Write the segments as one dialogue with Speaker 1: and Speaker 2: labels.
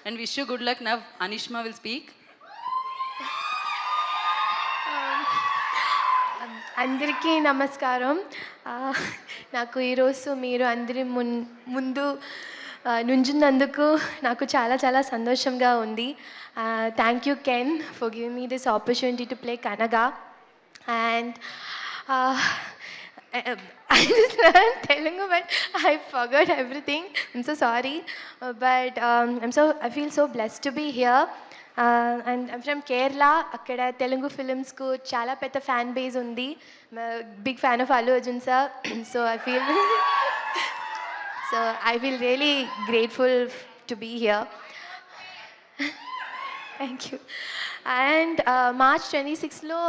Speaker 1: and wish you good luck. Now Anishma will speak.
Speaker 2: అందరికీ నమస్కారం. నాకు ఈరోజు మీరు అందరి ముందు నుంచున్నందుకు నాకు చాలా చాలా సంతోషంగా ఉంది. Thank you Ken for giving me this opportunity to play కనగా. And I just learned Telugu, but I forgot everything. I'm so sorry, but I feel so blessed to be here. And I'm from Kerala. Akkada Telugu films ku chala petta fan base undi. I'm a big fan of Allu Arjun sir. So I feel really grateful to be here. Thank you. And March 26లో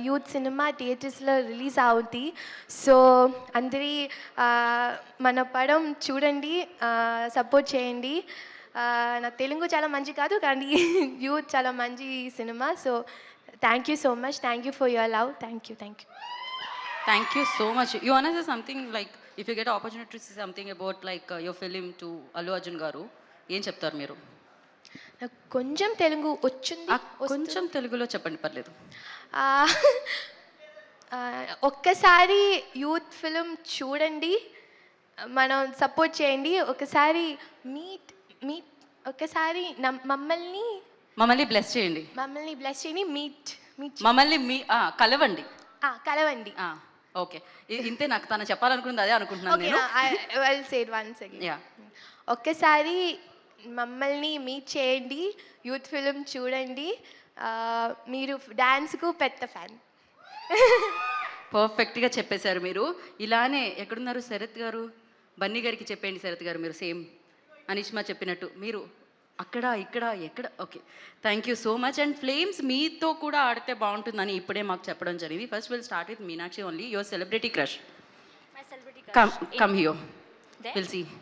Speaker 2: youth cinema థియేటర్స్లో release అవుతుంది. So అందరి మన పడం చూడండి, support చేయండి. నా తెలుగు చాలా మంచి కాదు, కానీ యూత్ చాలా మంచి cinema. So thank you so much. Thank you for your love. Thank you.
Speaker 1: Thank you so much. You wanna say something, like if you get an opportunity to say something about like your film to Allu Arjun garu, ఏం చెప్తారు మీరు?
Speaker 2: నాకు కొంచెం తెలుగు వచ్చింది.
Speaker 1: కొంచెం తెలుగులో చెప్పండి, పర్లేదు.
Speaker 2: ఒక్కసారి యూత్ ఫిలిం చూడండి, మనం సపోర్ట్ చేయండి. ఒకసారి ఒకసారి
Speaker 1: మమ్మల్ని బ్లెస్ చేయండి. మమ్మల్ని కలవండి.
Speaker 2: కలవండి.
Speaker 1: ఓకే, ఇంతే. నాకు తను చెప్పాలనుకుంది అదే అనుకుంటున్నాను నేను.
Speaker 2: ఒక్కసారి మమ్మల్ని మీట్ చేయండి, యూత్ ఫిలిం చూడండి. మీరు డాన్స్కు పెద్ద ఫ్యాన్.
Speaker 1: పర్ఫెక్ట్గా చెప్పేశారు మీరు. ఇలానే ఎక్కడున్నారు శరత్ గారు? బన్నీ గారికి చెప్పండి శరత్ గారు, మీరు సేమ్ అనిష్మా చెప్పినట్టు మీరు అక్కడ ఇక్కడ ఎక్కడ. Okay, thank you so much. And flames మీతో కూడా ఆడితే బాగుంటుందని ఇప్పుడే మాకు చెప్పడం జరిగింది. First will start with Meenakshi only. Your celebrity crush. Come here, will see.